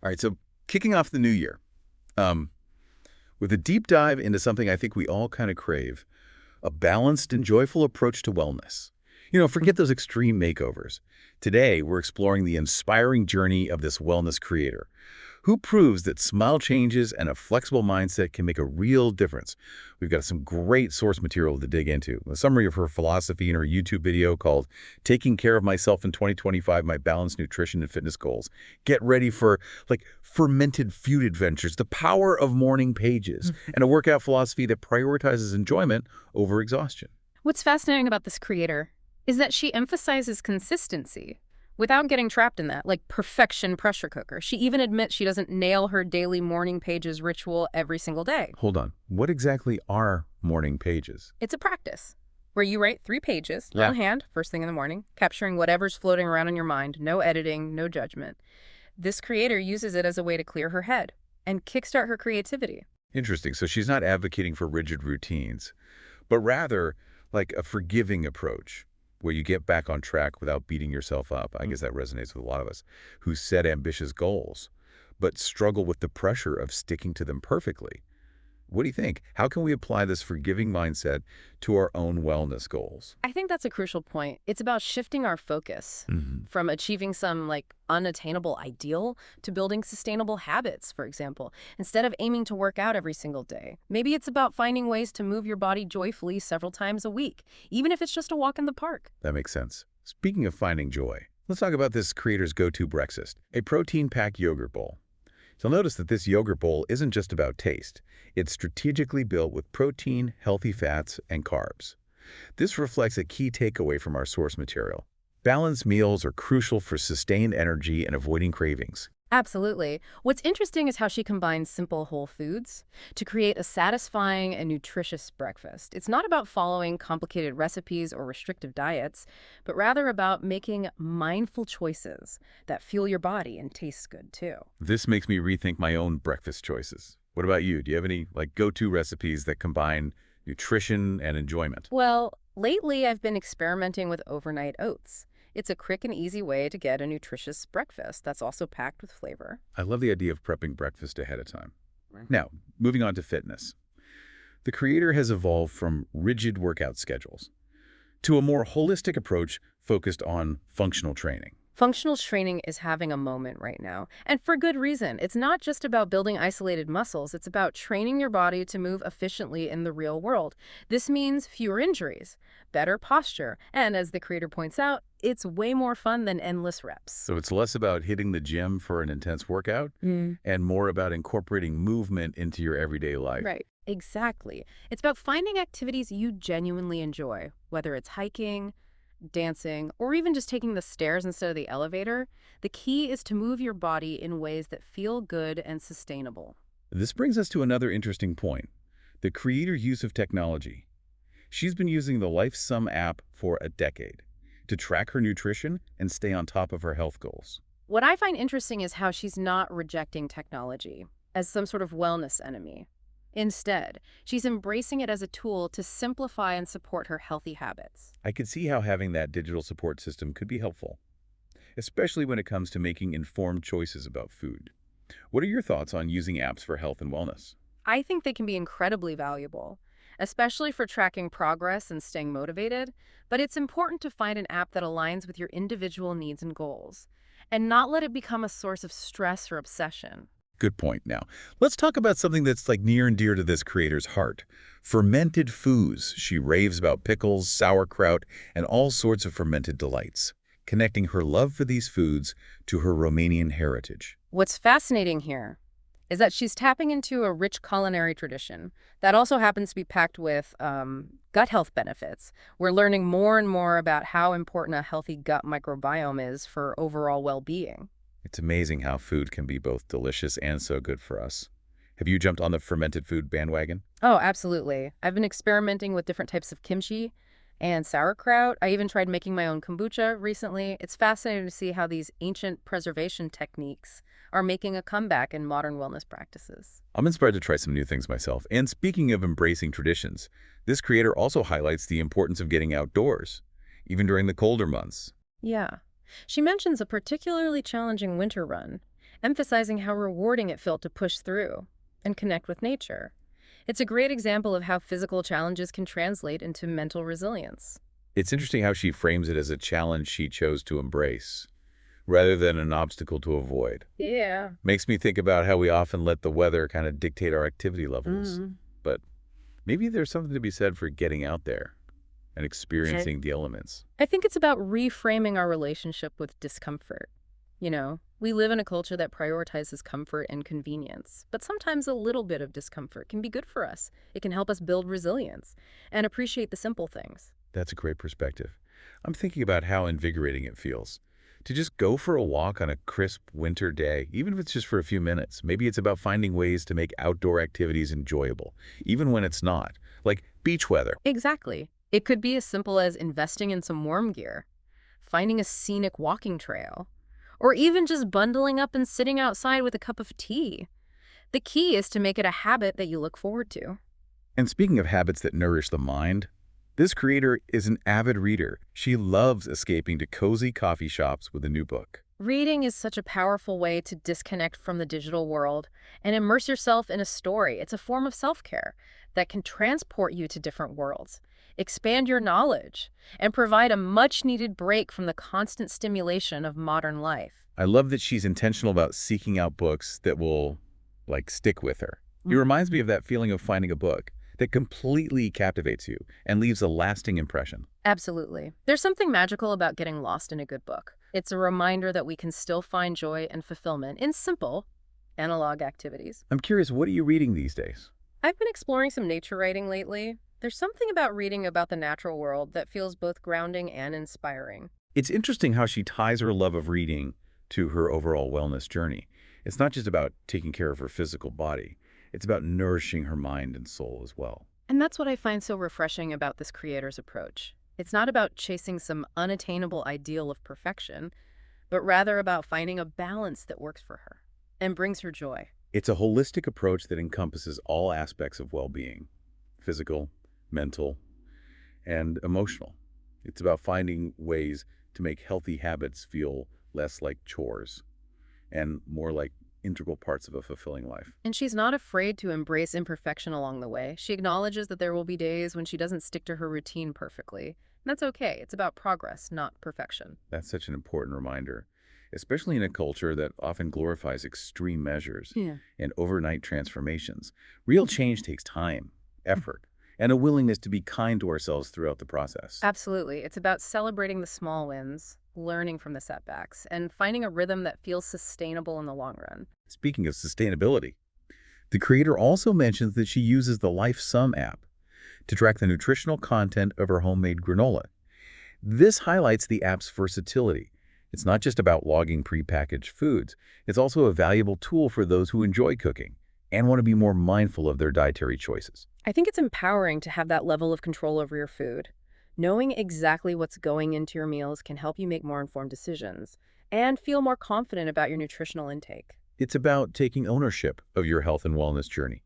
All right, so kicking off the new year um, with a deep dive into something I think we all kind of crave, a balanced and joyful approach to wellness. Forget those extreme makeovers. Today, we're exploring the inspiring journey of this wellness creator who proves that small changes and a flexible mindset can make a real difference. We've got some great source material to dig into. A summary of her philosophy in her YouTube video called Taking Care of Myself in 2025, My Balanced Nutrition and Fitness Goals. Get ready for fermented food adventures, the power of morning pages, and a workout philosophy that prioritizes enjoyment over exhaustion. What's fascinating about this creator is that she emphasizes consistency without getting trapped in that, like perfection pressure cooker. She even admits she doesn't nail her daily morning pages ritual every single day. Hold on. What exactly are morning pages? It's a practice where you write 3 pages on hand, first thing in the morning, capturing whatever's floating around in your mind, no editing, no judgment. This creator uses it as a way to clear her head and kickstart her creativity. Interesting. So she's not advocating for rigid routines, but rather like a forgiving approach where you get back on track without beating yourself up. I guess that resonates with a lot of us who set ambitious goals, but struggle with the pressure of sticking to them perfectly. What do you think? How can we apply this forgiving mindset to our own wellness goals? I think that's a crucial point. It's about shifting our focus from achieving some unattainable ideal to building sustainable habits, for example, instead of aiming to work out every single day. Maybe it's about finding ways to move your body joyfully several times a week, even if it's just a walk in the park. That makes sense. Speaking of finding joy, let's talk about this creator's go-to breakfast, a protein-packed yogurt bowl. You'll notice that this yogurt bowl isn't just about taste. It's strategically built with protein, healthy fats, and carbs. This reflects a key takeaway from our source material. Balanced meals are crucial for sustained energy and avoiding cravings. Absolutely. What's interesting is how she combines simple whole foods to create a satisfying and nutritious breakfast. It's not about following complicated recipes or restrictive diets, but rather about making mindful choices that fuel your body and taste good too. This makes me rethink my own breakfast choices. What about you? Do you have any go-to recipes that combine nutrition and enjoyment? Well, lately I've been experimenting with overnight oats. It's a quick and easy way to get a nutritious breakfast that's also packed with flavor. I love the idea of prepping breakfast ahead of time. Now, moving on to fitness. The creator has evolved from rigid workout schedules to a more holistic approach focused on functional training. Functional training is having a moment right now, and for good reason. It's not just about building isolated muscles, it's about training your body to move efficiently in the real world. This means fewer injuries, better posture, and as the creator points out, it's way more fun than endless reps. So it's less about hitting the gym for an intense workout and more about incorporating movement into your everyday life. Right, exactly. It's about finding activities you genuinely enjoy, whether it's hiking, dancing, or even just taking the stairs instead of the elevator. The key is to move your body in ways that feel good and sustainable. This brings us to another interesting point, the creator's use of technology. She's been using the Lifesum app for a decade to track her nutrition and stay on top of her health goals. What I find interesting is how she's not rejecting technology as some sort of wellness enemy. Instead, she's embracing it as a tool to simplify and support her healthy habits. I could see how having that digital support system could be helpful, especially when it comes to making informed choices about food. What are your thoughts on using apps for health and wellness? I think they can be incredibly valuable, especially for tracking progress and staying motivated, but it's important to find an app that aligns with your individual needs and goals, and not let it become a source of stress or obsession. Good point. Now, let's talk about something that's near and dear to this creator's heart. Fermented foods. She raves about pickles, sauerkraut, and all sorts of fermented delights, connecting her love for these foods to her Romanian heritage. What's fascinating here is that she's tapping into a rich culinary tradition that also happens to be packed with gut health benefits. We're learning more and more about how important a healthy gut microbiome is for overall well-being. It's amazing how food can be both delicious and so good for us. Have you jumped on the fermented food bandwagon? Oh, absolutely. I've been experimenting with different types of kimchi and sauerkraut. I even tried making my own kombucha recently. It's fascinating to see how these ancient preservation techniques are making a comeback in modern wellness practices. I'm inspired to try some new things myself. And speaking of embracing traditions, this creator also highlights the importance of getting outdoors, even during the colder months. Yeah. She mentions a particularly challenging winter run emphasizing how rewarding it felt to push through and connect with nature. It's a great example of how physical challenges can translate into mental resilience. It's interesting how she frames it as a challenge she chose to embrace, rather than an obstacle to avoid. Yeah. Makes me think about how we often let the weather kind of dictate our activity levels. Mm. But maybe there's something to be said for getting out there and experiencing the elements. I think it's about reframing our relationship with discomfort. We live in a culture that prioritizes comfort and convenience, but sometimes a little bit of discomfort can be good for us. It can help us build resilience and appreciate the simple things. That's a great perspective. I'm thinking about how invigorating it feels to just go for a walk on a crisp winter day, even if it's just for a few minutes. Maybe it's about finding ways to make outdoor activities enjoyable, even when it's not, like beach weather. Exactly. It could be as simple as investing in some warm gear, finding a scenic walking trail, or even just bundling up and sitting outside with a cup of tea. The key is to make it a habit that you look forward to. And speaking of habits that nourish the mind, this creator is an avid reader. She loves escaping to cozy coffee shops with a new book. Reading is such a powerful way to disconnect from the digital world and immerse yourself in a story. It's a form of self-care that can transport you to different worlds, expand your knowledge, and provide a much-needed break from the constant stimulation of modern life. I love that she's intentional about seeking out books that will, stick with her. It reminds me of that feeling of finding a book that completely captivates you and leaves a lasting impression. Absolutely. There's something magical about getting lost in a good book. It's a reminder that we can still find joy and fulfillment in simple, analog activities. I'm curious, what are you reading these days? I've been exploring some nature writing lately. There's something about reading about the natural world that feels both grounding and inspiring. It's interesting how she ties her love of reading to her overall wellness journey. It's not just about taking care of her physical body. It's about nourishing her mind and soul as well. And that's what I find so refreshing about this creator's approach. It's not about chasing some unattainable ideal of perfection, but rather about finding a balance that works for her and brings her joy. It's a holistic approach that encompasses all aspects of well-being, physical, mental, and emotional. It's about finding ways to make healthy habits feel less like chores and more like integral parts of a fulfilling life. And she's not afraid to embrace imperfection along the way. She acknowledges that there will be days when she doesn't stick to her routine perfectly. And that's okay. It's about progress, not perfection. That's such an important reminder, especially in a culture that often glorifies extreme measures Yeah. and overnight transformations. Real change takes time, effort, and a willingness to be kind to ourselves throughout the process. Absolutely. It's about celebrating the small wins, learning from the setbacks, and finding a rhythm that feels sustainable in the long run. Speaking of sustainability, the creator also mentions that she uses the Lifesum app to track the nutritional content of her homemade granola. This highlights the app's versatility. It's not just about logging prepackaged foods. It's also a valuable tool for those who enjoy cooking and want to be more mindful of their dietary choices. I think it's empowering to have that level of control over your food. Knowing exactly what's going into your meals can help you make more informed decisions and feel more confident about your nutritional intake. It's about taking ownership of your health and wellness journey,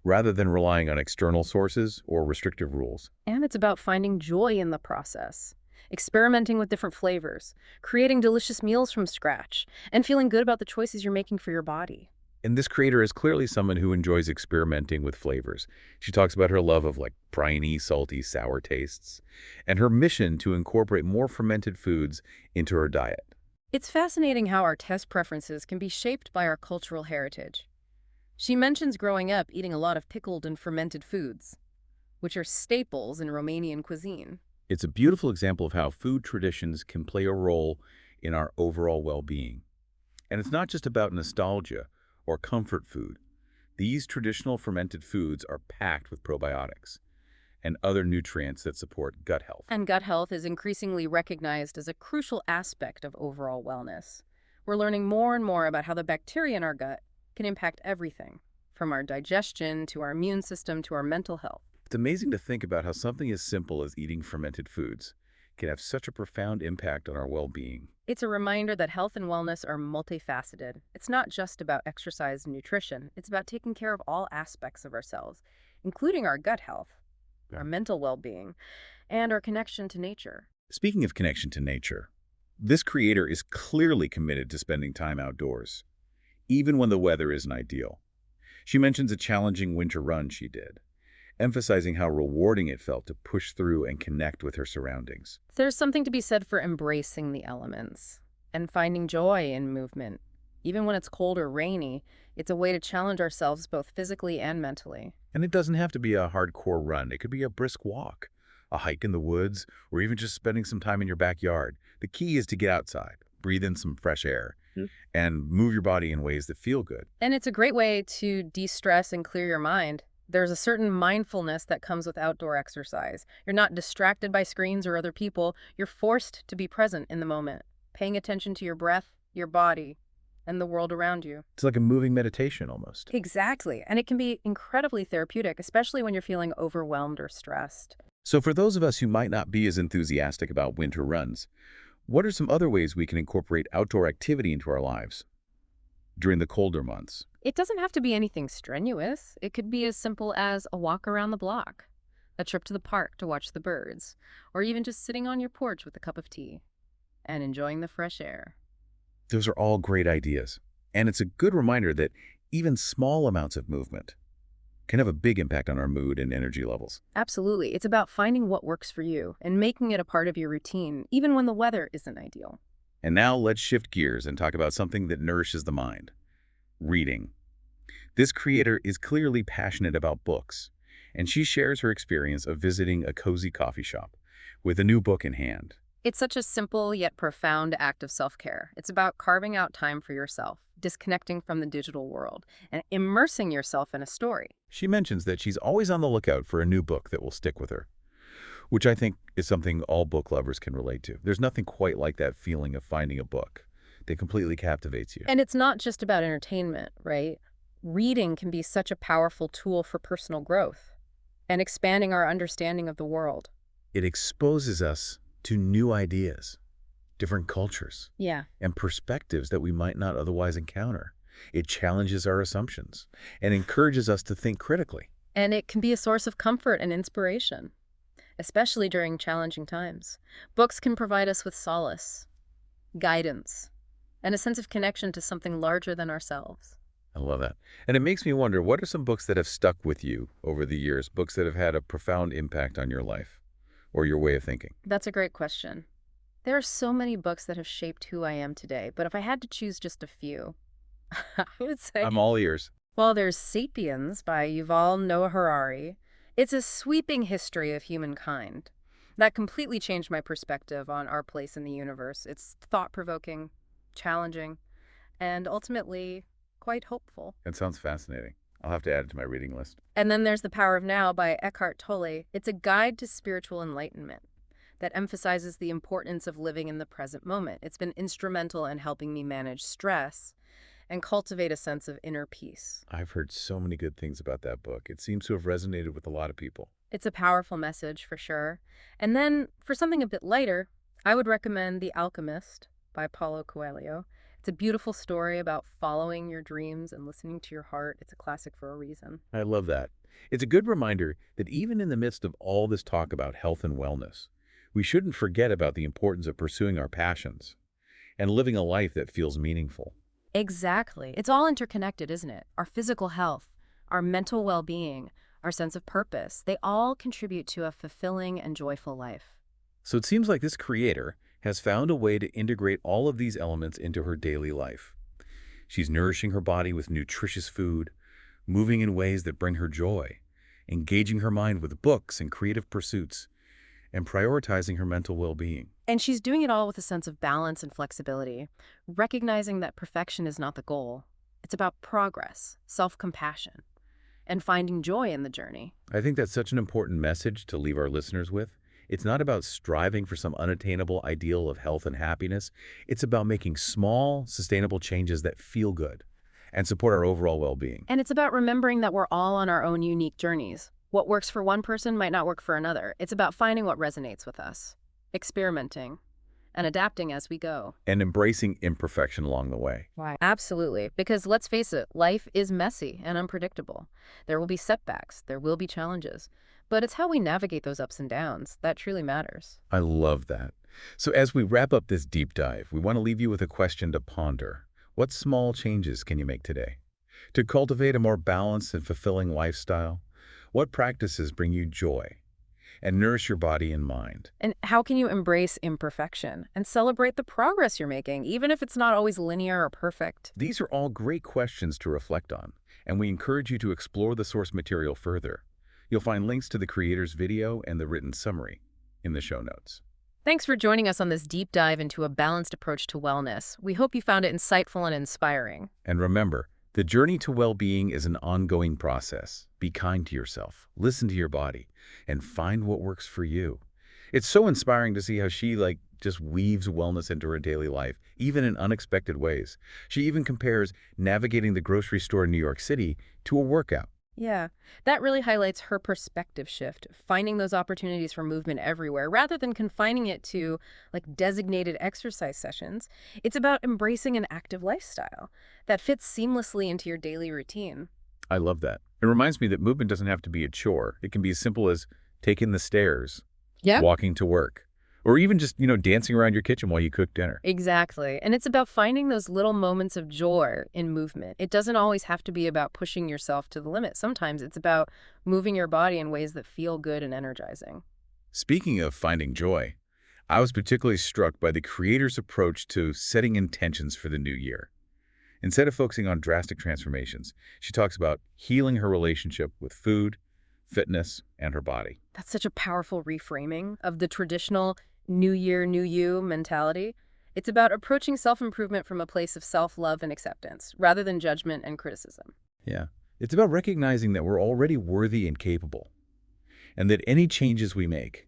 rather than relying on external sources or restrictive rules. And it's about finding joy in the process, experimenting with different flavors, creating delicious meals from scratch, and feeling good about the choices you're making for your body. And this creator is clearly someone who enjoys experimenting with flavors. She talks about her love of briny, salty, sour tastes, and her mission to incorporate more fermented foods into her diet. It's fascinating how our taste preferences can be shaped by our cultural heritage. She mentions growing up eating a lot of pickled and fermented foods, which are staples in Romanian cuisine. It's a beautiful example of how food traditions can play a role in our overall well-being. And it's not just about nostalgia or comfort food. These traditional fermented foods are packed with probiotics and other nutrients that support gut health. And gut health is increasingly recognized as a crucial aspect of overall wellness. We're learning more and more about how the bacteria in our gut can impact everything, from our digestion to our immune system to our mental health. It's amazing to think about how something as simple as eating fermented foods can have such a profound impact on our well-being. It's a reminder that health and wellness are multifaceted. It's not just about exercise and nutrition. It's about taking care of all aspects of ourselves, including our gut health, our mental well-being, and our connection to nature. Speaking of connection to nature, this creator is clearly committed to spending time outdoors. even when the weather isn't ideal. She mentions a challenging winter run she did, emphasizing how rewarding it felt to push through and connect with her surroundings. There's something to be said for embracing the elements and finding joy in movement. Even when it's cold or rainy, it's a way to challenge ourselves both physically and mentally. And it doesn't have to be a hardcore run. It could be a brisk walk, a hike in the woods, or even just spending some time in your backyard. The key is to get outside, breathe in some fresh air, and move your body in ways that feel good. And it's a great way to de-stress and clear your mind. There's a certain mindfulness that comes with outdoor exercise. You're not distracted by screens or other people. You're forced to be present in the moment, paying attention to your breath, your body, and the world around you. It's like a moving meditation almost. Exactly. And it can be incredibly therapeutic, especially when you're feeling overwhelmed or stressed. So for those of us who might not be as enthusiastic about winter runs, what are some other ways we can incorporate outdoor activity into our lives during the colder months? It doesn't have to be anything strenuous. It could be as simple as a walk around the block, a trip to the park to watch the birds, or even just sitting on your porch with a cup of tea and enjoying the fresh air. Those are all great ideas. And it's a good reminder that even small amounts of movement can have a big impact on our mood and energy levels. Absolutely. It's about finding what works for you and making it a part of your routine, even when the weather isn't ideal. And now let's shift gears and talk about something that nourishes the mind: reading. This creator is clearly passionate about books, and she shares her experience of visiting a cozy coffee shop with a new book in hand. It's such a simple yet profound act of self-care. It's about carving out time for yourself, disconnecting from the digital world, and immersing yourself in a story. She mentions that she's always on the lookout for a new book that will stick with her, which I think is something all book lovers can relate to. There's nothing quite like that feeling of finding a book that completely captivates you. And it's not just about entertainment, right? Reading can be such a powerful tool for personal growth and expanding our understanding of the world. It exposes us to new ideas, different cultures, Yeah. and perspectives that we might not otherwise encounter. It challenges our assumptions and encourages us to think critically. And it can be a source of comfort and inspiration, especially during challenging times. Books can provide us with solace, guidance, and a sense of connection to something larger than ourselves. I love that. And it makes me wonder, what are some books that have stuck with you over the years, books that have had a profound impact on your life or your way of thinking? That's a great question. There are so many books that have shaped who I am today, but if I had to choose just a few, I would say, I'm all ears. well, there's Sapiens by Yuval Noah Harari. It's a sweeping history of humankind that completely changed my perspective on our place in the universe. It's thought-provoking, challenging, and ultimately quite hopeful. That sounds fascinating. I'll have to add it to my reading list. And then there's The Power of Now by Eckhart Tolle. It's a guide to spiritual enlightenment that emphasizes the importance of living in the present moment. It's been instrumental in helping me manage stress and cultivate a sense of inner peace. I've heard so many good things about that book. It seems to have resonated with a lot of people. It's a powerful message for sure. And then for something a bit lighter, I would recommend The Alchemist by Paulo Coelho. It's a beautiful story about following your dreams and listening to your heart. It's a classic for a reason. I love that. It's a good reminder that even in the midst of all this talk about health and wellness, we shouldn't forget about the importance of pursuing our passions and living a life that feels meaningful. Exactly. It's all interconnected, isn't it? Our physical health, our mental well-being, our sense of purpose, they all contribute to a fulfilling and joyful life. So it seems like this creator has found a way to integrate all of these elements into her daily life. She's nourishing her body with nutritious food, moving in ways that bring her joy, engaging her mind with books and creative pursuits, and prioritizing her mental well-being. And she's doing it all with a sense of balance and flexibility, recognizing that perfection is not the goal. It's about progress, self-compassion, and finding joy in the journey. I think that's such an important message to leave our listeners with. It's not about striving for some unattainable ideal of health and happiness. It's about making small, sustainable changes that feel good and support our overall well-being. And it's about remembering that we're all on our own unique journeys. What works for one person might not work for another. It's about finding what resonates with us, experimenting, and adapting as we go. And embracing imperfection along the way. Right. Absolutely. Because let's face it, life is messy and unpredictable. There will be setbacks, there will be challenges. But it's how we navigate those ups and downs that truly matters. I love that. So as we wrap up this deep dive, we want to leave you with a question to ponder. What small changes can you make today to cultivate a more balanced and fulfilling lifestyle? What practices bring you joy and nourish your body and mind? And how can you embrace imperfection and celebrate the progress you're making, even if it's not always linear or perfect? These are all great questions to reflect on, and we encourage you to explore the source material further. You'll find links to the creator's video and the written summary in the show notes. Thanks for joining us on this deep dive into a balanced approach to wellness. We hope you found it insightful and inspiring. And remember, the journey to well-being is an ongoing process. Be kind to yourself, listen to your body, and find what works for you. It's so inspiring to see how she just weaves wellness into her daily life, even in unexpected ways. She even compares navigating the grocery store in New York City to a workout. Yeah, that really highlights her perspective shift, finding those opportunities for movement everywhere rather than confining it to designated exercise sessions. It's about embracing an active lifestyle that fits seamlessly into your daily routine. I love that. It reminds me that movement doesn't have to be a chore. It can be as simple as taking the stairs, Yeah. walking to work, or even just, dancing around your kitchen while you cook dinner. Exactly. And it's about finding those little moments of joy in movement. It doesn't always have to be about pushing yourself to the limit. Sometimes it's about moving your body in ways that feel good and energizing. Speaking of finding joy, I was particularly struck by the creator's approach to setting intentions for the new year. Instead of focusing on drastic transformations, she talks about healing her relationship with food, fitness, and her body. That's such a powerful reframing of the traditional new year, new you mentality. It's about approaching self-improvement from a place of self-love and acceptance, rather than judgment and criticism. Yeah. It's about recognizing that we're already worthy and capable, and that any changes we make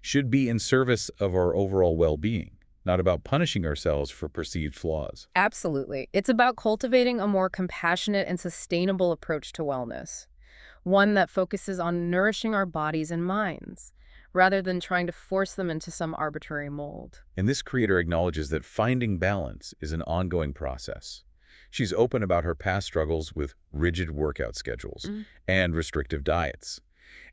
should be in service of our overall well-being, not about punishing ourselves for perceived flaws. Absolutely. It's about cultivating a more compassionate and sustainable approach to wellness, one that focuses on nourishing our bodies and minds, rather than trying to force them into some arbitrary mold. And this creator acknowledges that finding balance is an ongoing process. She's open about her past struggles with rigid workout schedules and restrictive diets,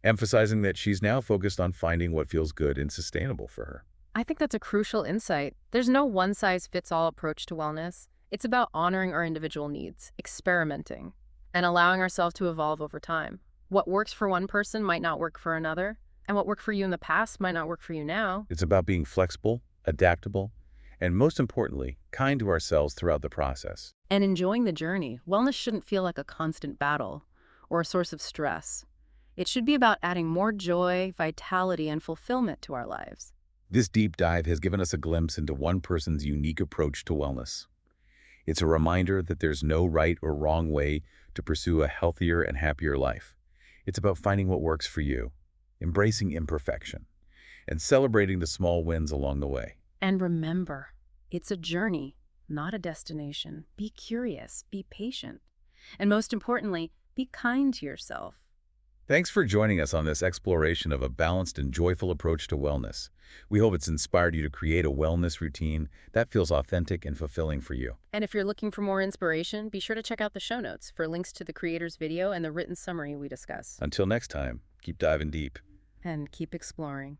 emphasizing that she's now focused on finding what feels good and sustainable for her. I think that's a crucial insight. There's no one-size-fits-all approach to wellness. It's about honoring our individual needs, experimenting, and allowing ourselves to evolve over time. What works for one person might not work for another, and what worked for you in the past might not work for you now. It's about being flexible, adaptable, and most importantly, kind to ourselves throughout the process. And enjoying the journey. Wellness shouldn't feel like a constant battle or a source of stress. It should be about adding more joy, vitality, and fulfillment to our lives. This deep dive has given us a glimpse into one person's unique approach to wellness. It's a reminder that there's no right or wrong way to pursue a healthier and happier life. It's about finding what works for you, embracing imperfection, and celebrating the small wins along the way. And remember, it's a journey, not a destination. Be curious, be patient, and most importantly, be kind to yourself. Thanks for joining us on this exploration of a balanced and joyful approach to wellness. We hope it's inspired you to create a wellness routine that feels authentic and fulfilling for you. And if you're looking for more inspiration, be sure to check out the show notes for links to the creator's video and the written summary we discuss. Until next time, keep diving deep. And keep exploring.